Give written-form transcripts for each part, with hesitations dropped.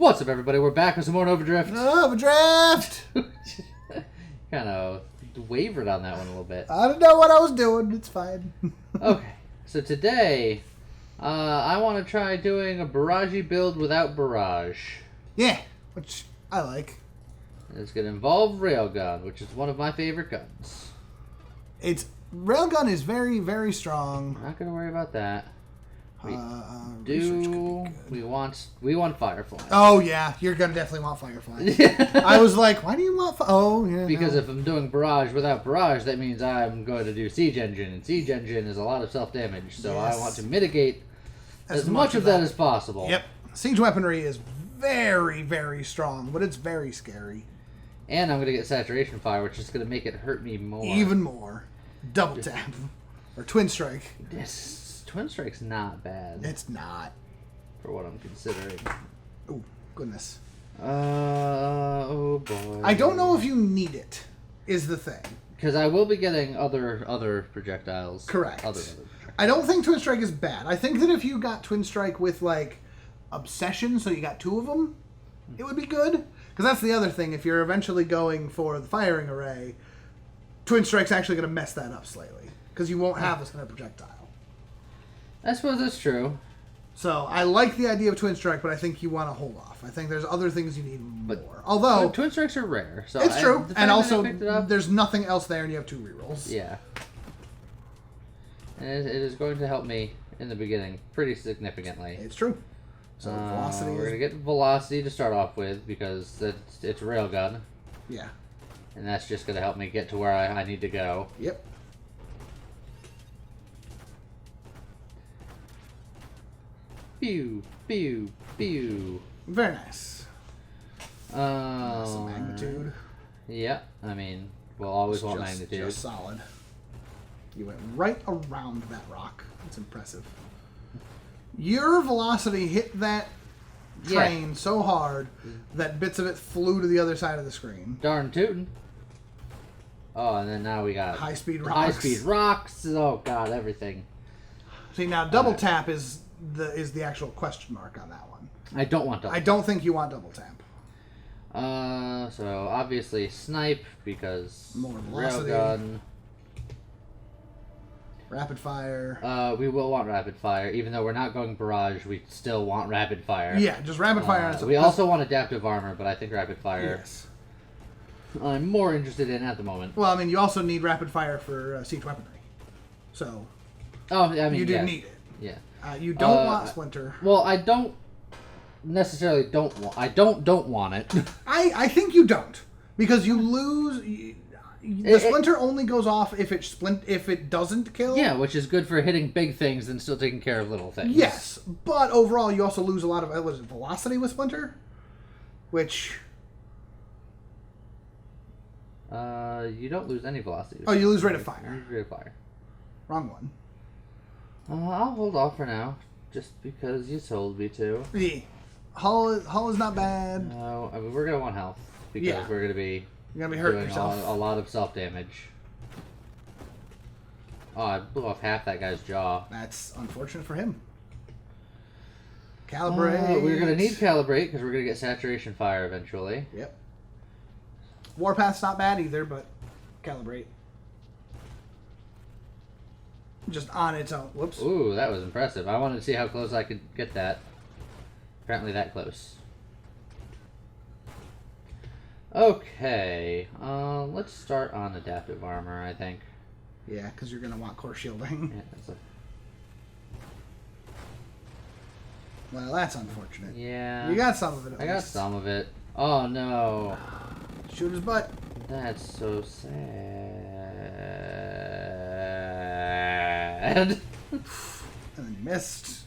What's up, everybody? We're back with some more Overdrift. Overdrift! Kind of wavered on that one a little bit. I don't know what I was doing. It's fine. Okay, so today, I want to try doing a barragey build without barrage. Yeah, which I like. It's going to involve railgun, which is one of my favorite guns. Railgun is very, very strong. Not going to worry about that. We want Firefly. Oh yeah, you're gonna definitely want Firefly. I was like, why do you want? Oh yeah. Because if I'm doing barrage without barrage, that means I'm going to do siege engine, and siege engine is a lot of self damage. So yes. I want to mitigate as much of that as possible. Yep. Siege weaponry is very, very strong, but it's very scary. And I'm gonna get saturation fire, which is gonna make it hurt me more. Even more. Double tap or twin strike. Yes. Twin Strike's not bad. It's not. For what I'm considering. Oh, goodness. Oh boy. I don't know if you need it, is the thing. Because I will be getting other projectiles. Correct. Other projectiles. I don't think Twin Strike is bad. I think that if you got Twin Strike with, like, Obsession, so you got two of them, it would be good. Because that's the other thing. If you're eventually going for the firing array, Twin Strike's actually going to mess that up slightly. Because you won't have this kind of projectile. I suppose that's true. So, I like the idea of Twin Strike, but I think you want to hold off. I think there's other things you need more. Although... Twin Strikes are rare. So it's true. And also, there's nothing else there and you have two rerolls. Yeah. And it is going to help me in the beginning pretty significantly. It's true. So, velocity we're going to get velocity to start off with because it's railgun. Yeah. And that's just going to help me get to where I need to go. Yep. Pew, pew, pew. Very nice. Some magnitude. Yeah, I mean, we'll always want magnitude. Just solid. You went right around that rock. That's impressive. Your velocity hit that train so hard that bits of it flew to the other side of the screen. Darn tootin'. Oh, and then now we got high-speed rocks. High-speed rocks. Oh, God, everything. See, now double tap is the actual question mark on that one. I don't want double tap. I don't think you want double tap. So obviously snipe because more velocity. Railgun. Rapid fire. We will want rapid fire, even though we're not going barrage. We still want rapid fire. Yeah, just rapid fire. We also want adaptive armor, but I think rapid fire. Yes. I'm more interested in at the moment. Well, I mean, you also need rapid fire for siege weaponry, so. Oh, I mean, you do need it. Yeah. You don't want Splinter. Well, I don't necessarily don't want it. I think you don't, because you lose. The Splinter only goes off if it doesn't kill. Yeah, which is good for hitting big things and still taking care of little things. Yes, but overall you also lose a lot of velocity with Splinter, which. You don't lose any velocity. Oh, you lose rate of fire. You lose rate of fire. Wrong one. I'll hold off for now, just because you told me to. Yeah. Hull is not bad. No, I mean, we're gonna want health because we're gonna be. You're gonna be hurting doing yourself. A lot of self damage. Oh, I blew off half that guy's jaw. That's unfortunate for him. Calibrate. We're gonna need calibrate because we're gonna get saturation fire eventually. Yep. Warpath's not bad either, but calibrate. Just on its own. Whoops. Ooh, that was impressive. I wanted to see how close I could get that. Apparently that close. Okay. Let's start on adaptive armor, I think. Yeah, because you're going to want core shielding. Yeah, well, that's unfortunate. Yeah. You got some of it, I got some of it. Oh, no. Shoot his butt. That's so sad. And then you missed.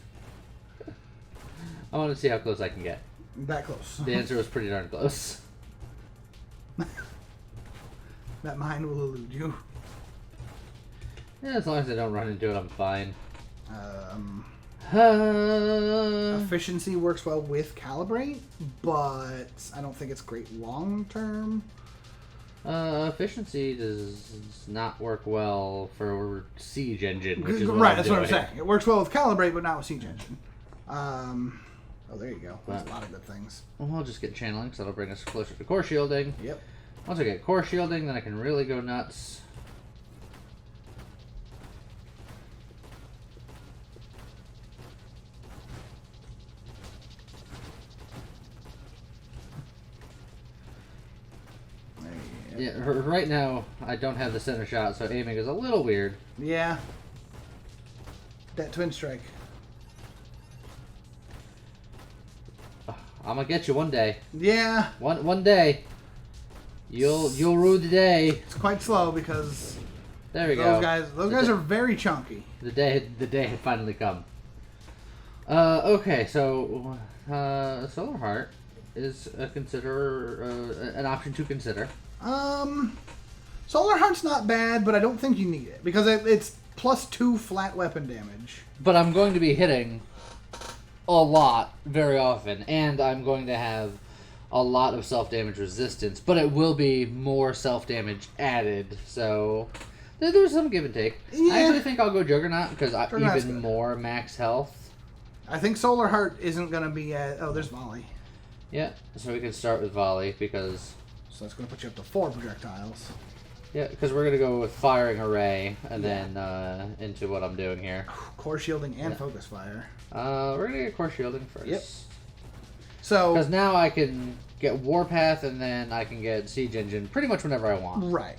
I want to see how close I can get. That close. The answer was pretty darn close. That mine will elude you. Yeah, as long as I don't run into it, I'm fine. Efficiency works well with calibrate, but I don't think it's great long term. Efficiency does not work well for Siege Engine, which is right. That's what I'm saying. It works well with Calibrate, but not with Siege Engine. Oh, there you go. That's a lot of good things. Well, we'll just get channeling, so that'll bring us closer to core shielding. Yep. Once I get core shielding, then I can really go nuts. Yeah, right now I don't have the center shot, so aiming is a little weird. Yeah. That twin strike. I'm gonna get you one day. Yeah. One day. You'll rue the day. It's quite slow because there we go. Those guys are very chunky. The day had finally come. Okay, so Solar Heart is an option to consider. Solar Heart's not bad, but I don't think you need it because it's +2 flat weapon damage. But I'm going to be hitting a lot very often, and I'm going to have a lot of self-damage resistance, but it will be more self-damage added, so there's some give and take. Yeah. I actually think I'll go Juggernaut because Juggernaut's even good. more max health. I think Solar Heart isn't going to be at... Oh, there's Volley. Yeah, so we can start with Volley because... So that's going to put you up to 4 projectiles. Yeah, because we're going to go with Firing Array and then into what I'm doing here. Core Shielding and Focus Fire. We're going to get Core Shielding first. Yep. So... Because now I can get Warpath and then I can get Siege Engine pretty much whenever I want. Right.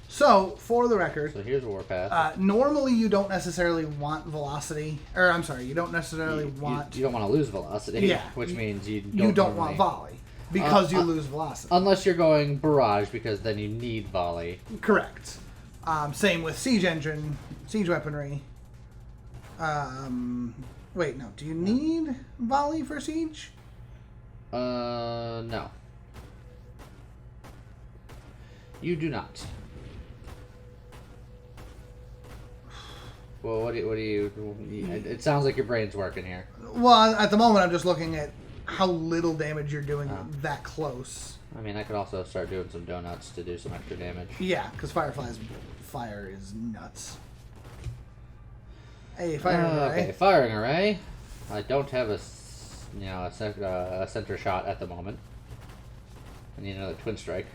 So, for the record... So here's Warpath. Normally you don't necessarily want Velocity. Or, I'm sorry, you don't necessarily want... You don't want to lose Velocity. Yeah. Which means you don't want Volley. Because you lose Velocity. Unless you're going Barrage, because then you need Volley. Correct. Same with Siege Engine, Siege Weaponry. Wait, no. Do you need Volley for Siege? No. You do not. Well, what do you... It sounds like your brain's working here. Well, at the moment I'm just looking at how little damage you're doing that close. I mean, I could also start doing some donuts to do some extra damage. Yeah, because Firefly's fire is nuts. Hey, Firing Array. Okay, Firing Array. I don't have a center shot at the moment. I need another Twin Strike.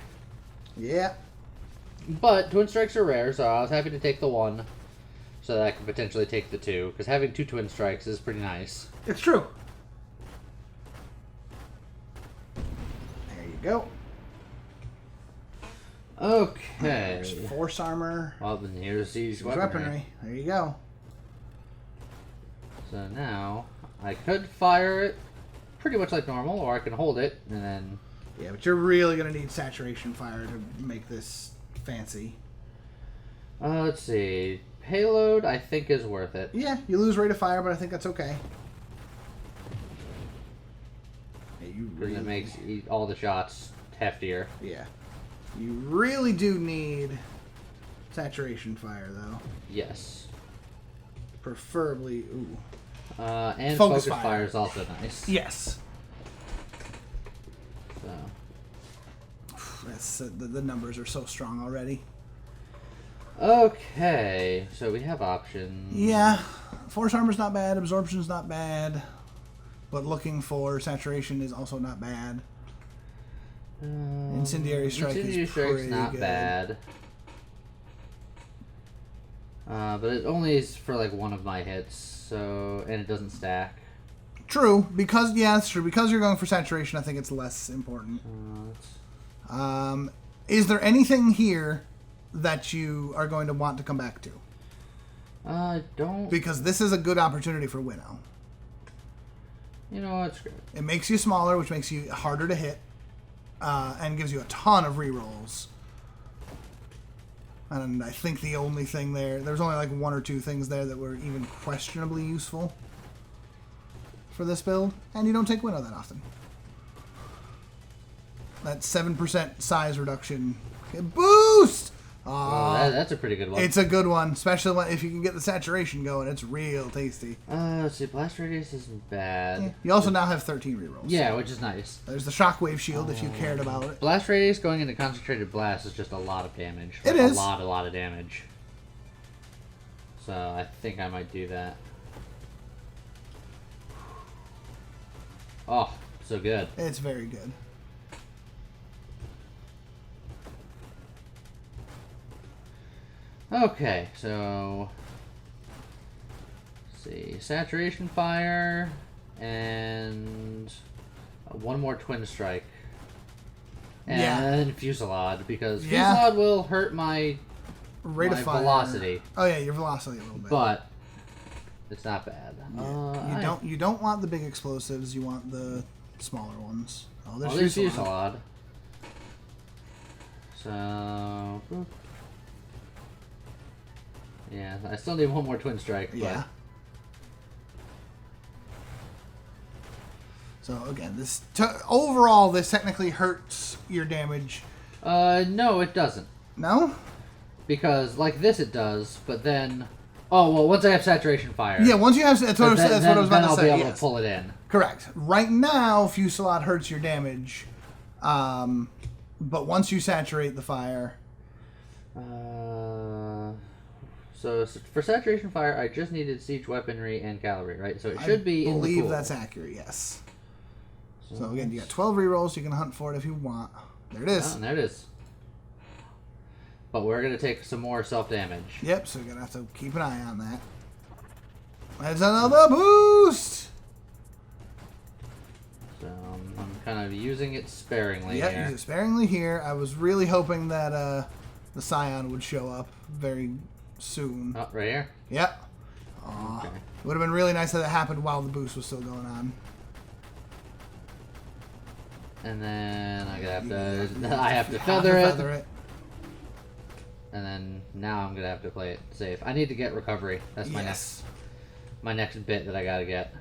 Yeah. But Twin Strikes are rare, so I was happy to take the one so that I could potentially take the two, because having 2 Twin Strikes is pretty nice. It's true. There you go. Okay. There's Force Armor. Well, then here's Siege Weaponry. There you go. So now, I could fire it pretty much like normal, or I can hold it, and then... Yeah, but you're really going to need Saturation Fire to make this fancy. Let's see. Payload, I think, is worth it. Yeah, you lose rate of fire, but I think that's okay. Yeah, you really... Because it makes all the shots heftier. Yeah. You really do need Saturation Fire, though. Yes. Preferably... Ooh. And Focus Fire is also nice. Yes. So. That's, the numbers are so strong already. Okay, so we have options. Yeah, Force Armor's not bad, Absorption's not bad, but looking for Saturation is also not bad. Incendiary Strike is pretty not good. bad. But it only is for like one of my hits, so and it doesn't stack. True, because yeah, that's true. Because you're going for Saturation, I think it's less important. Is there anything here that you are going to want to come back to? I don't. Because this is a good opportunity for Winnow. You know what's great. It makes you smaller, which makes you harder to hit, and gives you a ton of rerolls. And I think the only thing there's only like 1 or 2 things there that were even questionably useful for this build, and you don't take Winnow that often. That 7% size reduction. Boost! Oh, that's a pretty good one. It's a good one, especially if you can get the saturation going. It's real tasty. Let's see, Blast Radius isn't bad. Yeah. You also now have 13 rerolls. Yeah, which is nice. There's the Shockwave Shield if you cared about it. Blast Radius going into Concentrated Blast is just a lot of damage. It is. A lot of damage. So I think I might do that. Oh, so good. It's very good. Okay, so let's see, saturation fire and one more twin strike, and fusillade because fusillade will hurt my rate of fire. Velocity. Oh yeah, your velocity a little bit, but it's not bad. Yeah. You don't want the big explosives. You want the smaller ones. Oh, there's fusillade. So. Boop. Yeah, I still need one more twin strike. But... Yeah. So again, overall, this technically hurts your damage. No, it doesn't. No? Because like this, it does. But then, once I have saturation fire. Yeah, once you have that's what I was about to say. Then I'll be able to pull it in. Correct. Right now, fusillade hurts your damage, but once you saturate the fire. So for saturation fire, I just needed siege weaponry and cavalry, right? So it should be in the pool. I believe that's accurate, yes. So again, you got 12 rerolls. You can hunt for it if you want. There it is. Oh, there it is. But we're going to take some more self-damage. Yep, so you're going to have to keep an eye on that. That's another boost! So I'm kind of using it sparingly here. Yeah, use it sparingly here. I was really hoping that the Scion would show up very soon. Oh, right here? Yep. Okay. It would have been really nice if that happened while the boost was still going on. And then I have to feather it. And then now I'm gonna have to play it safe. I need to get recovery. That's my next bit that I gotta get.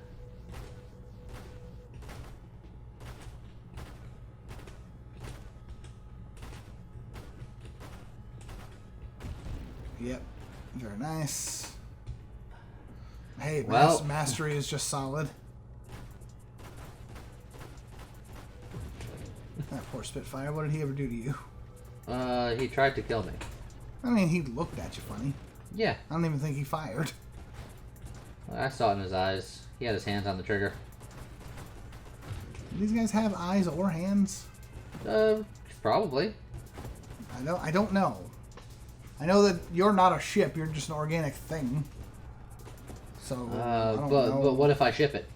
Yep. Very nice. Hey, mastery is just solid. That poor Spitfire. What did he ever do to you? He tried to kill me. I mean, he looked at you funny. Yeah. I don't even think he fired. I saw it in his eyes. He had his hands on the trigger. Do these guys have eyes or hands? Probably. I don't know. I know that you're not a ship. You're just an organic thing. So, I don't know. But what if I ship it?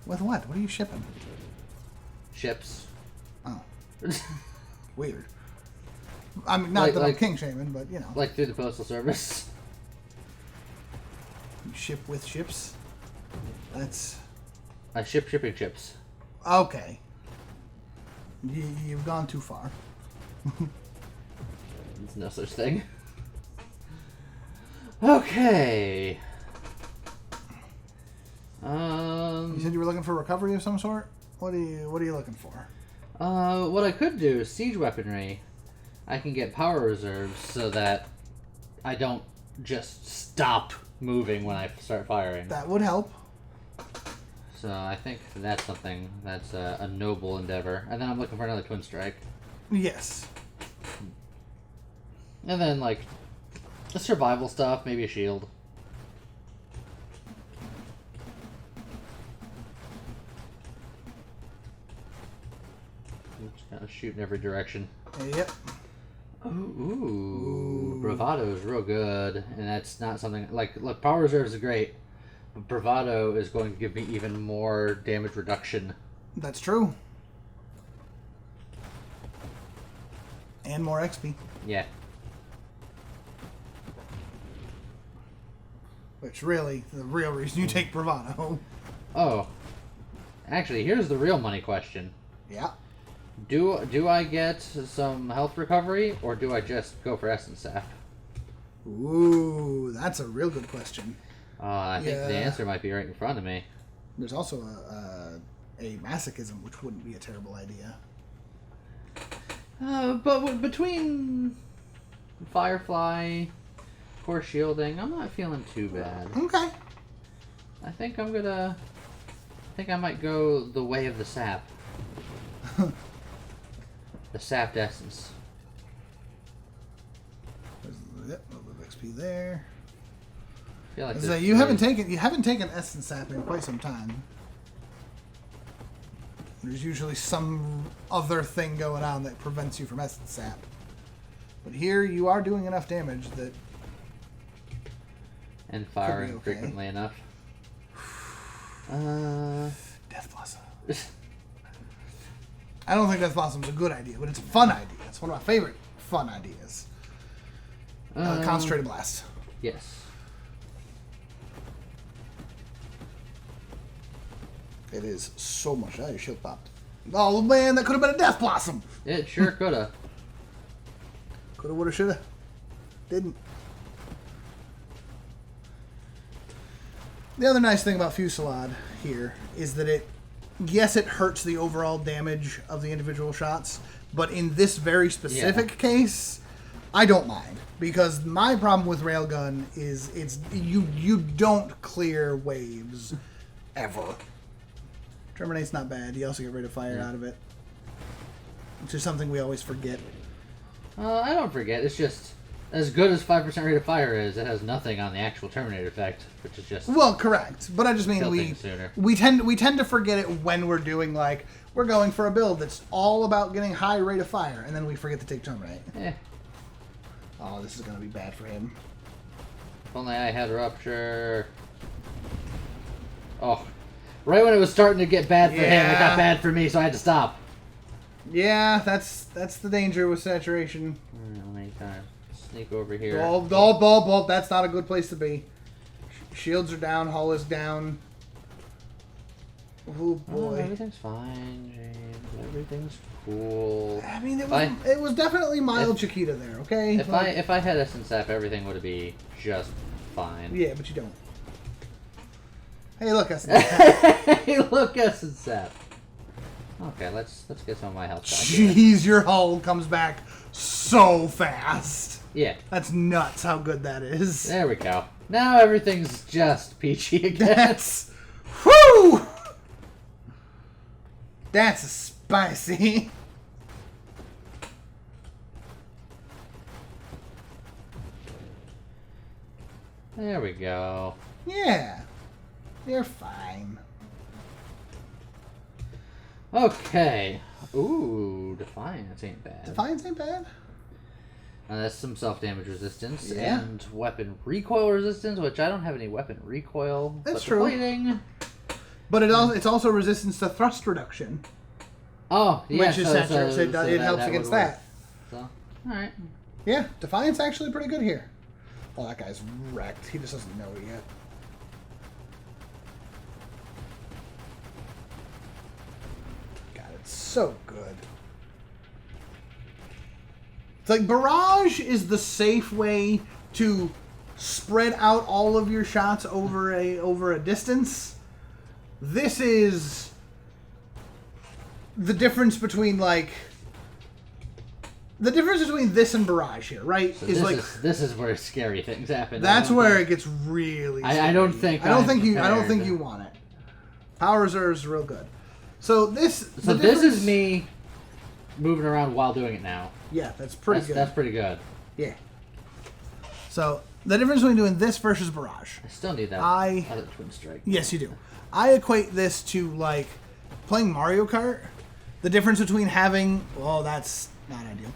With what? What are you shipping? Ships. Oh. Weird. I mean, not that I'm king shaming, but, you know. Like through the Postal Service. You ship with ships? That's... I ship shipping ships. Okay. You've gone too far. There's no such thing. Okay. You said you were looking for recovery of some sort? What are you looking for? What I could do is siege weaponry. I can get power reserves so that I don't just stop moving when I start firing. That would help. So I think that's something that's a noble endeavor. And then I'm looking for another twin strike. Yes. And then like the survival stuff, maybe a shield. Just kind of shoot in every direction. Yep. Ooh. Bravado is real good, and that's not something like. Look, power reserves is great, but bravado is going to give me even more damage reduction. That's true. And more XP. Yeah. Which really, the real reason you take bravado. Oh. Actually, here's the real money question. Yeah. Do I get some health recovery, or do I just go for essence sap? Ooh, that's a real good question. I think the answer might be right in front of me. There's also a masochism, which wouldn't be a terrible idea. But between Firefly, core shielding, I'm not feeling too bad. Okay. I think I might go the way of the sap. The sapped essence. Yep, a little bit of XP there. I feel like you haven't taken essence sap in quite some time. There's usually some other thing going on that prevents you from Essence Sap. But here, you are doing enough damage that... And firing okay. frequently enough. Death Blossom. I don't think Death Blossom's a good idea, but it's a fun idea. It's one of my favorite fun ideas. Concentrated Blast. Yes. It is so much. Oh, your shield popped. Oh, man, that could have been a Death Blossom. It sure could have. Coulda, woulda, shoulda. Didn't. The other nice thing about Fusillade here is that it, yes, it hurts the overall damage of the individual shots, but in this very specific case, I don't mind. Because my problem with Railgun is you don't clear waves ever. Terminate's not bad. You also get rid of fire out of it. Which is something we always forget. I don't forget. It's just as good as 5% rate of fire is. It has nothing on the actual Terminator effect, which is just well, correct. But I just mean we tend to forget it when we're doing like we're going for a build that's all about getting high rate of fire, and then we forget to take Terminate. Oh, this is gonna be bad for him. If only I had Rupture. Oh, right when it was starting to get bad for him, it got bad for me, so I had to stop. Yeah, that's the danger with saturation. Let me kind of sneak over here. Ball. That's not a good place to be. Shields are down. Hull is down. Oh boy. Everything's fine, James. Everything's cool. I mean, it was definitely mild Chiquita there. Okay. If I had Essence Sap, everything would be just fine. Yeah, but you don't. Hey, look, Essence Sap. Hey, look, Essence Sap. Okay, let's get some of my health back. Jeez, your hull comes back so fast. Yeah. That's nuts how good that is. There we go. Now everything's just peachy again. That's... Whoo! That's spicy. There we go. Yeah. You're fine. Okay. Ooh, Defiance ain't bad. Defiance ain't bad. That's some self-damage resistance and weapon recoil resistance, which I don't have any weapon recoil. That's true. Plating. But it's also resistance to thrust reduction. Oh, yeah. Which is saturated. It helps against that. So, alright. Yeah, Defiance actually pretty good here. Oh, that guy's wrecked. He just doesn't know it yet. God, it's so good. It's like Barrage is the safe way to spread out all of your shots over a distance. This is the difference between this and Barrage here, right? So this is where scary things happen. That's where it gets really scary. I don't think you want it. Power Reserve is real good. So this is me moving around while doing it now. Yeah, that's pretty good. That's pretty good. Yeah. So the difference between doing this versus Barrage. I still need that other Twin Strike. Yes, you do. I equate this to like playing Mario Kart. The difference between having that's not ideal.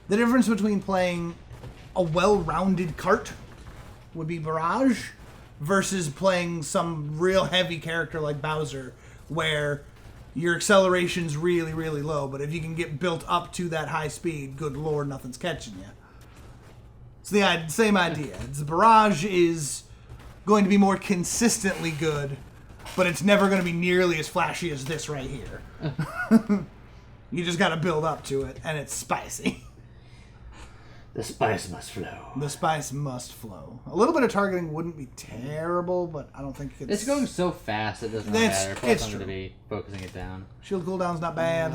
The difference between playing a well-rounded kart would be Barrage versus playing some real heavy character like Bowser, where your acceleration's really, really low, but if you can get built up to that high speed, good lord, nothing's catching you. It's the same idea. The Barrage is going to be more consistently good, but it's never going to be nearly as flashy as this right here. You just got to build up to it, and it's spicy. The spice must flow. The spice must flow. A little bit of targeting wouldn't be terrible, but I don't think it's going so fast it doesn't matter. Plus I'm going to be focusing it down. Shield cooldown's not bad.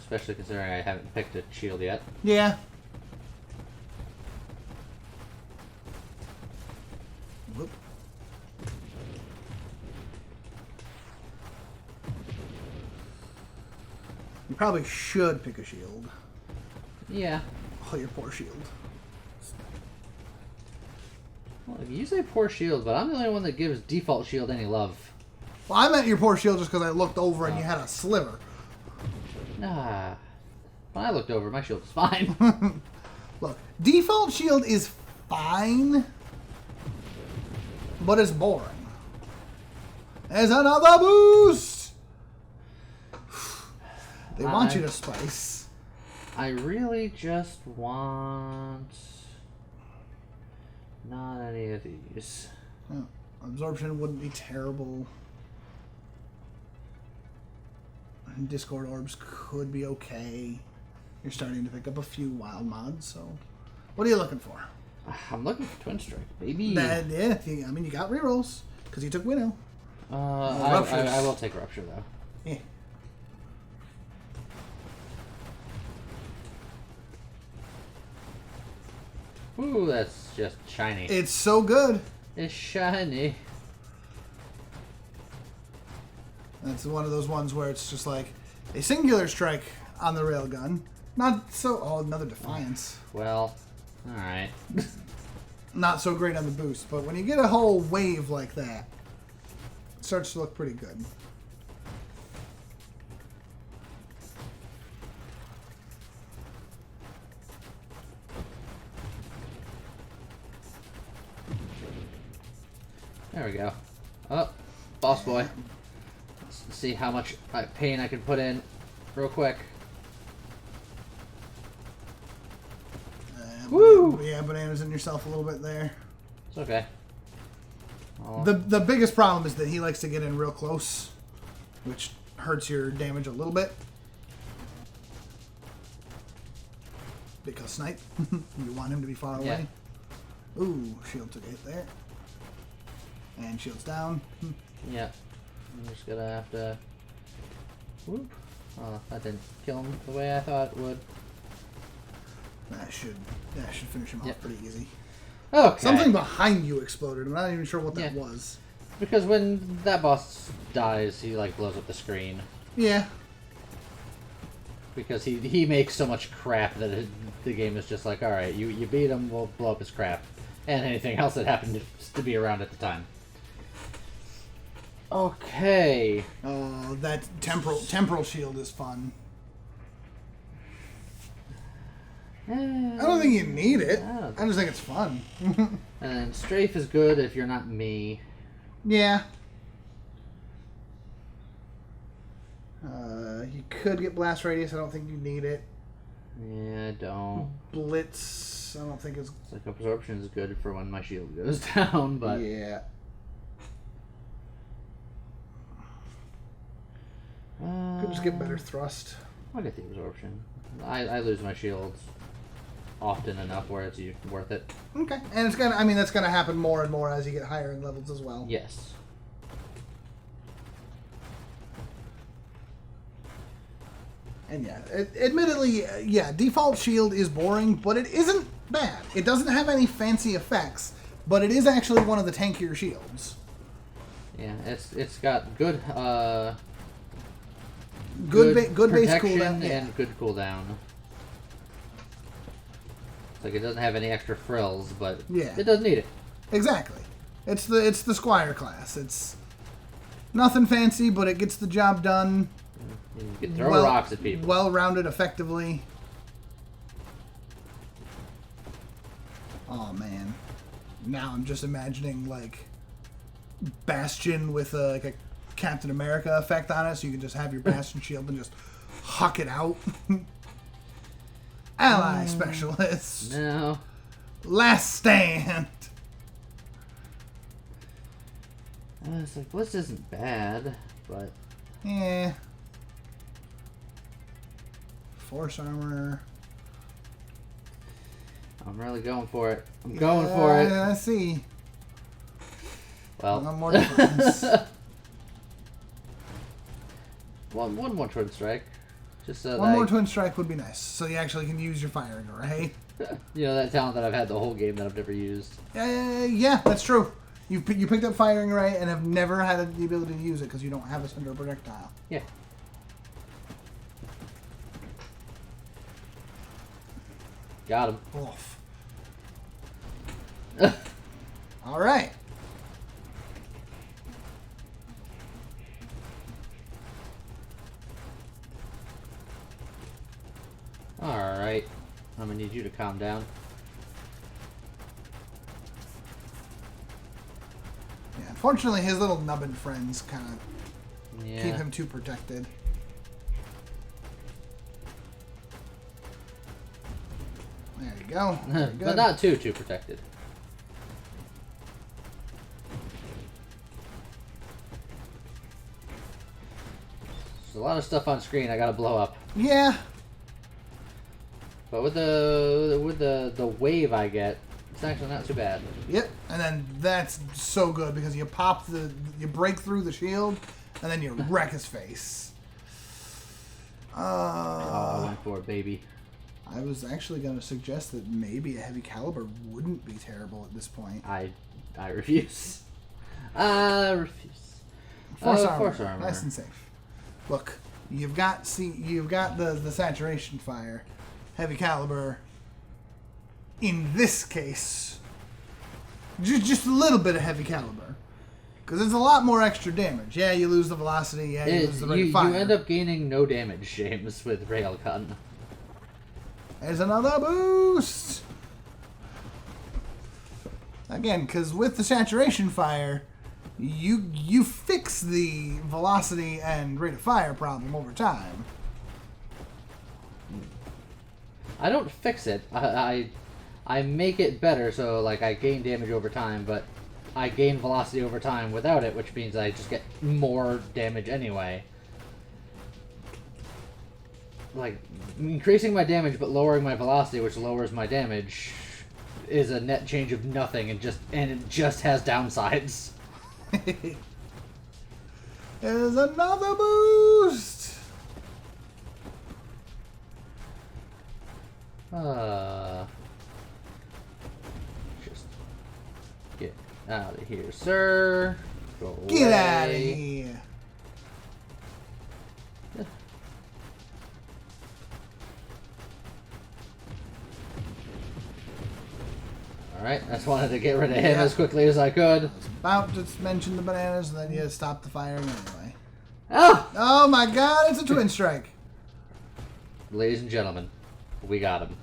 Especially considering I haven't picked a shield yet. Yeah. Whoop. You probably should pick a shield. Yeah. Oh, your poor shield. Well, you say poor shield, but I'm the only one that gives default shield any love. Well, I meant your poor shield just because I looked over and you had a sliver. Nah. When I looked over, my shield was fine. Look, default shield is fine, but it's boring. There's another boost! They want you to spice. I really just want... not any of these. Oh, absorption wouldn't be terrible. Discord orbs could be okay. You're starting to pick up a few wild mods, so... What are you looking for? I'm looking for Twin Strike, baby. Yeah, I mean, you got rerolls, because you took Winnow. I will take Rupture, though. Yeah. Ooh, that's just shiny. It's so good. It's shiny. That's one of those ones where it's just like a singular strike on the railgun. Not so... Oh, another Defiance. Well, alright. Not so great on the boost, but when you get a whole wave like that, it starts to look pretty good. There we go. Oh, boss boy. Let's see how much pain I can put in real quick. Woo! Yeah, bananas in yourself a little bit there. It's okay. The biggest problem is that he likes to get in real close, which hurts your damage a little bit. Because snipe. You want him to be far away. Ooh, shield took a hit there. And shield's down. Yeah. I'm just gonna have to... Whoop. Oh, that didn't kill him the way I thought it would. That should finish him off pretty easy. Okay. Something behind you exploded. I'm not even sure what that was. Because when that boss dies, he like blows up the screen. Yeah. Because he makes so much crap that the game is just like, alright, you beat him, we'll blow up his crap. And anything else that happened to be around at the time. Okay. Oh, that temporal shield is fun. I don't think you need it. I just think it's fun. And strafe is good if you're not me. Yeah. You could get blast radius. I don't think you need it. Yeah, I don't. Blitz, I don't think it's... It's like absorption is good for when my shield goes down, but... Yeah. Could just get better thrust. I'll get the absorption. I lose my shields often enough where it's worth it. Okay. And it's gonna, I mean, that's gonna happen more and more as you get higher in levels as well. Yes. And yeah, admittedly, yeah, default shield is boring, but it isn't bad. It doesn't have any fancy effects, but it is actually one of the tankier shields. Yeah, it's got good good base protection cooldown and good cooldown. It's like it doesn't have any extra frills, but it does need it. Exactly. It's the Squire class. It's nothing fancy, but it gets the job done. You can throw rocks at people. Well-rounded effectively. Oh, man. Now I'm just imagining, like, Bastion with, like, a Captain America effect on it, so you can just have your Bastion shield and just huck it out. Ally specialist. No. Last stand. It's like, Blitz isn't bad, but... Yeah. Force armor. I'm really going for it. I'm going for it. I see. Well. One more difference. one more twin strike. Just so one more twin strike would be nice, so you actually can use your firing array. You know, that talent that I've had the whole game that I've never used. Yeah, that's true. You picked up firing array and have never had the ability to use it because you don't have a center projectile. Yeah. Got him. Oof. All right. calm down. Yeah, unfortunately, his little nubbin friends kind of keep him too protected. There you go. But not too protected. There's a lot of stuff on screen I gotta blow up. Yeah. But with the wave I get, it's actually not too bad. Yep. And then that's so good because you break through the shield, and then you wreck his face. I went for it, baby. I was actually going to suggest that maybe a heavy caliber wouldn't be terrible at this point. I refuse. I refuse. Force armor. Nice and safe. Look, you've got the saturation fire. Heavy caliber. In this case, just a little bit of heavy caliber. Because it's a lot more extra damage. Yeah, you lose the velocity. Yeah, you lose the rate of fire. You end up gaining no damage, James, with railgun. There's another boost! Again, because with the saturation fire, you fix the velocity and rate of fire problem over time. I don't fix it. I make it better, so like I gain damage over time, but I gain velocity over time without it, which means I just get more damage anyway. Like, increasing my damage but lowering my velocity, which lowers my damage, is a net change of nothing, and it just has downsides. There's another boost! Just get out of here, sir. Go away. Get out of here! Alright, I just wanted to get rid of him as quickly as I could. I was about to mention the bananas, and then you stop the firing anyway. Oh! Oh my god, it's a twin strike! Ladies and gentlemen, we got him.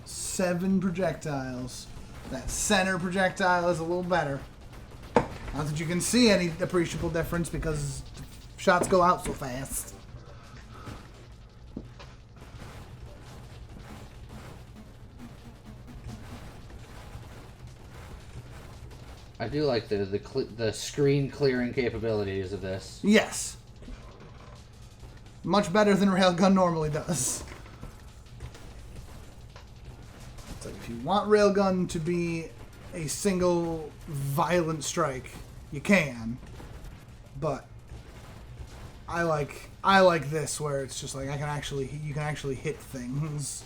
7 projectiles. That center projectile is a little better. Not that you can see any appreciable difference because shots go out so fast. I do like the screen clearing capabilities of this. Yes. Much better than Railgun normally does. It's like if you want Railgun to be a single violent strike, you can. But I like this where it's just like you can actually hit things.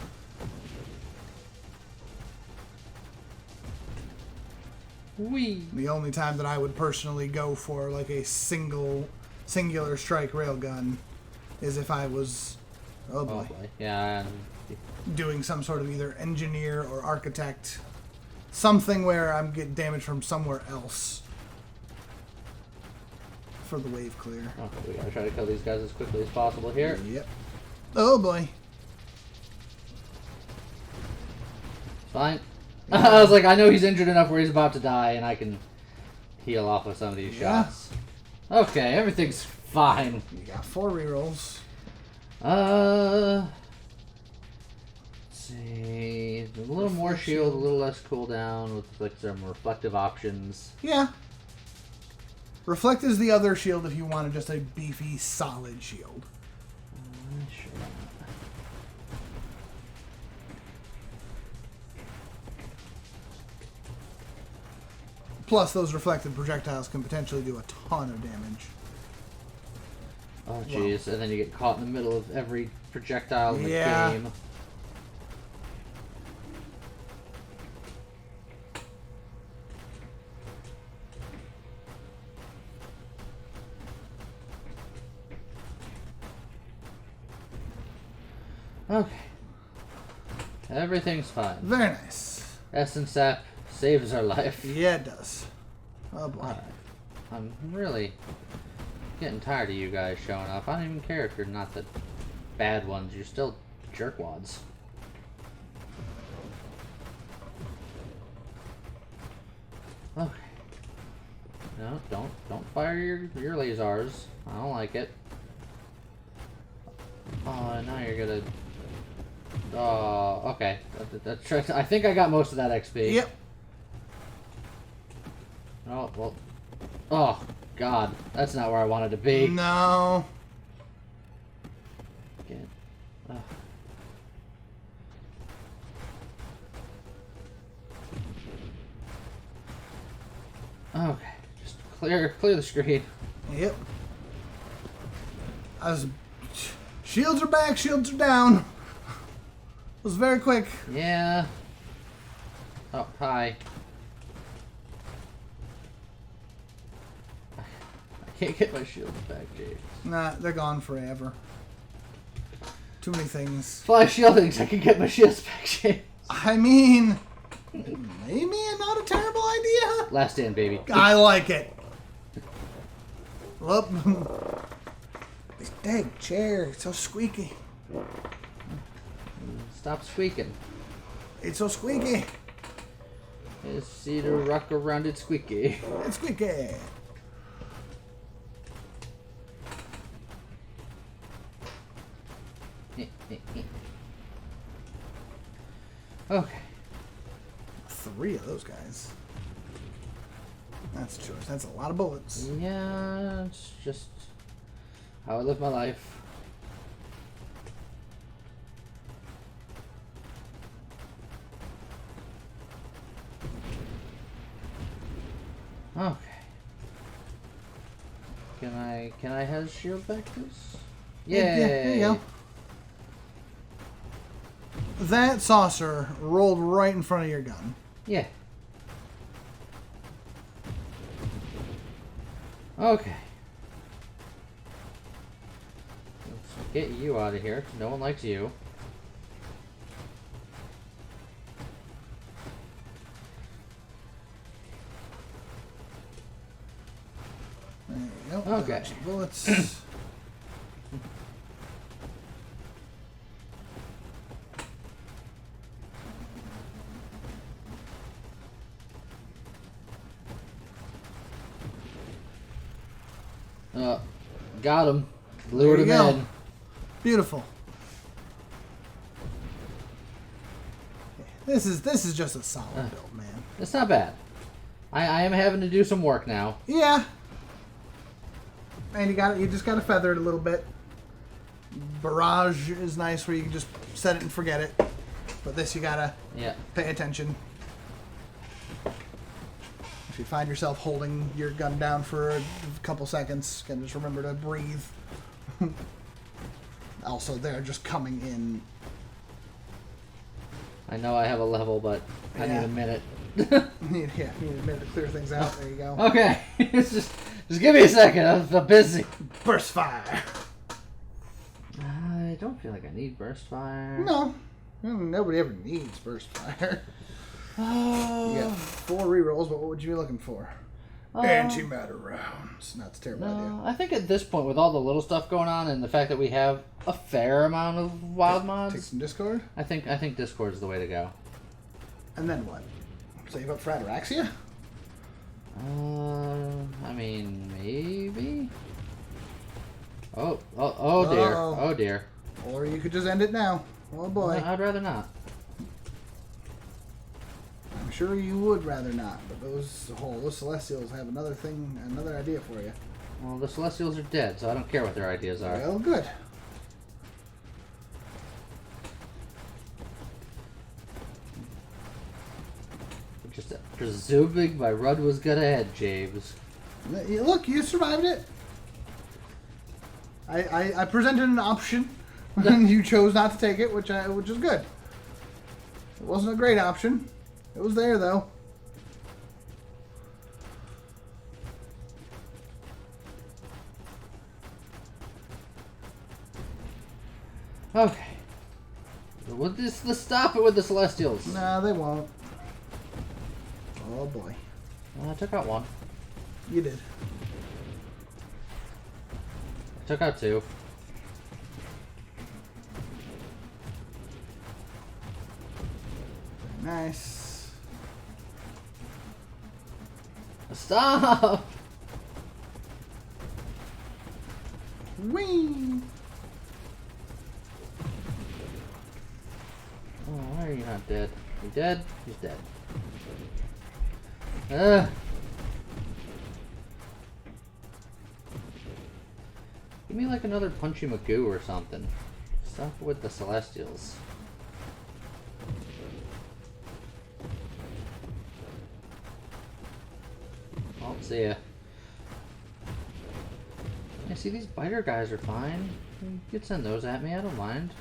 Whee! The only time that I would personally go for like a singular strike railgun is if I was Yeah. doing some sort of either engineer or architect, something where I'm getting damage from somewhere else for the wave clear. Okay, we gotta try to kill these guys as quickly as possible here. Yep. Oh boy. Fine. I was like, I know he's injured enough where he's about to die, and I can heal off with some of these shots. Okay, everything's fine. You got 4 rerolls. Let's see. A little more shield, a little less cooldown with like some reflective options. Yeah. Reflect is the other shield if you wanted just a beefy, solid shield. Sure. Plus, those reflected projectiles can potentially do a ton of damage. Oh, jeez. And then you get caught in the middle of every projectile in the game. Okay. Everything's fine. Very nice. Essence Sap saves our life. Yeah, it does. Oh boy. Alright. I'm really getting tired of you guys showing up. I don't even care if you're not the bad ones. You're still jerkwads. Okay. No, don't fire your lasers. I don't like it. Oh, now you're gonna. Oh, okay. I think I got most of that XP. Yep. Oh well. Oh God, that's not where I wanted to be. No. Get. Okay, just clear the screen. Yep. Shields are back, shields are down. It was very quick. Yeah. Oh, hi. I can't get my shields back, James. Nah, they're gone forever. Too many things. Fly shielding so I can get my shields back, James. I mean, maybe not a terrible idea. Last stand, baby. I like it. Look. This dang chair, it's so squeaky. Stop squeaking. It's so squeaky. See the rock around it squeaky. It's squeaky. Okay. 3 of those guys. That's a choice. That's a lot of bullets. Yeah, it's just how I live my life. Okay. Can I have shield back this? Yay! Yeah, there you go. That saucer rolled right in front of your gun. Yeah. Okay. Let's get you out of here. No one likes you. There you go. Okay. Bullets. Got him. Lured him in. Beautiful. This is just a solid build, man. It's not bad. I am having to do some work now. Yeah. And you just gotta feather it a little bit. Barrage is nice where you can just set it and forget it. But this you gotta pay attention. If you find yourself holding your gun down for a couple seconds, you can just remember to breathe. Also, they're just coming in. I know I have a level, but I need a minute. Need a minute to clear things out. There you go. Okay, just give me a second. I'm busy. Burst fire. I don't feel like I need burst fire. No, nobody ever needs burst fire. You got 4 rerolls, but what would you be looking for? Antimatter rounds. That's a terrible idea. I think at this point, with all the little stuff going on and the fact that we have a fair amount of wild mods, Take some Discord. I think Discord is the way to go. And then what? Save up for Ataraxia? I mean, maybe. Oh dear. Oh dear. Or you could just end it now. Oh boy. I'd rather not. I'm sure you would rather not, but those Celestials have another idea for you. Well, the Celestials are dead, so I don't care what their ideas are. Well, good. Just presuming my run was gonna end, James. Look, you survived it. I presented an option, and you chose not to take it, which is good. It wasn't a great option. It was there, though. Okay. Let's stop it with the Celestials. Nah, they won't. Oh, boy. I took out one. You did. I took out 2. Nice. Stop! Whee! Oh, why are you not dead? You dead? He's dead. Ugh. Give me like another Punchy Magoo or something. Stop with the Celestials. Oh, see ya. Yeah, see, these biter guys are fine. You could send those at me, I don't mind.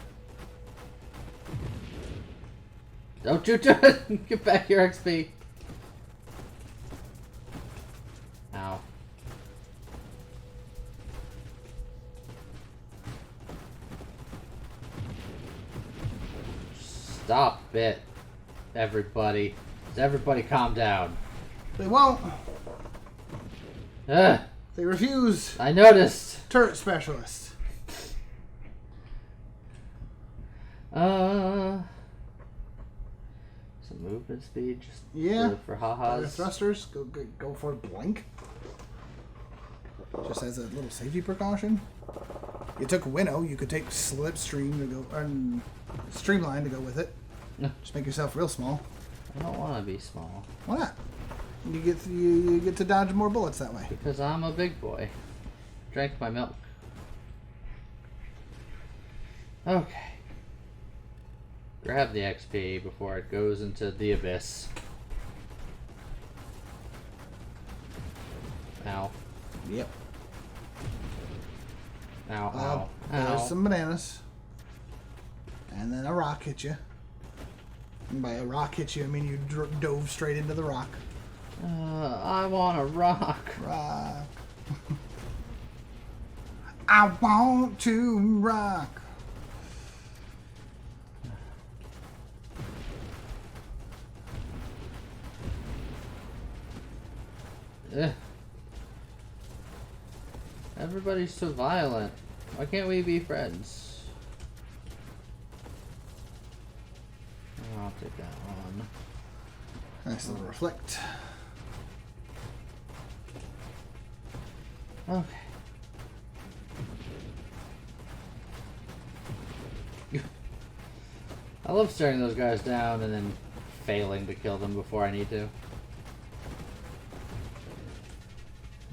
Don't you do it! Get back your XP. Ow. Stop it, everybody. Everybody calm down. They won't. Ugh. They refuse. I noticed. Turret specialist. Some movement speed, just for ha-has. Thrusters, go for blank. Just as a little safety precaution. You took Winnow, you could take Slipstream to go, and Streamline to go with it. Just make yourself real small. I don't want to be small. Why not? You get to dodge more bullets that way. Because I'm a big boy. Drank my milk. Okay. Grab the XP before it goes into the abyss. Ow. Yep. Ow, ow, ow. There's some bananas. And then a rock hit you. And by a rock hit you, I mean you dove straight into the rock. I want a rock. Rock. I want to rock. Ugh. Everybody's so violent. Why can't we be friends? I'll take that one. Nice little reflect. Okay. I love staring those guys down and then failing to kill them before I need to.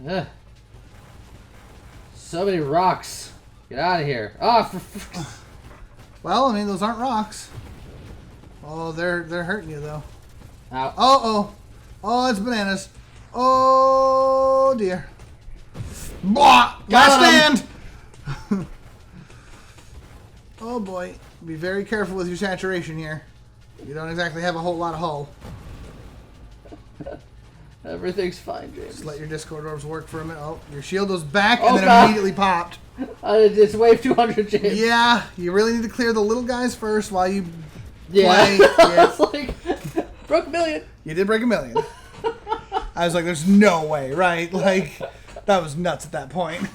Ugh. So many rocks. Get out of here. Oh, Well, I mean, those aren't rocks. Oh, they're hurting you, though. Ow. Oh, it's bananas. Oh, dear. Blah! Last stand! Oh, boy. Be very careful with your saturation here. You don't exactly have a whole lot of hull. Everything's fine, James. Just let your Discord orbs work for a minute. Oh, your shield goes back Oh, and then God. immediately popped. It's wave 200, James. Yeah, you really need to clear the little guys first while you Yeah. play. Yeah. It's like, broke a million. You did break a million. I was like, there's no way, right? Like, that was nuts at that point.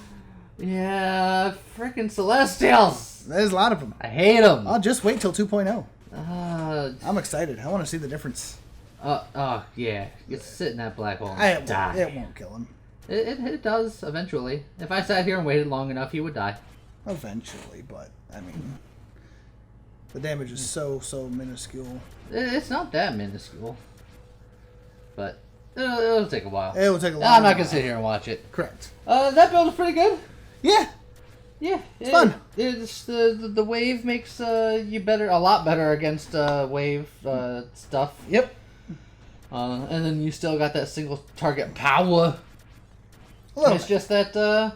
Yeah, freaking Celestials. There's a lot of them. I hate them. I'll just wait till 2.0. Uh, I'm excited. I want to see the difference. yeah. You sit in that black hole It and die. won't kill him. It does, eventually. If I sat here and waited long enough, he would die. Eventually, but, I mean, the damage is so minuscule. It's not that minuscule. But it'll take a while. It will take a while. I'm not going to sit here and watch it. Correct. That build is pretty good. Yeah. Yeah. It's fun. It's the wave makes you a lot better against wave stuff. Yep. And then you still got that single target power. It's just that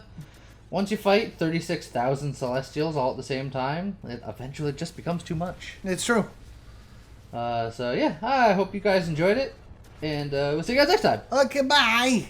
once you fight 36,000 Celestials all at the same time, it eventually just becomes too much. It's true. So yeah, I hope you guys enjoyed it, and we'll see you guys next time. Okay, bye.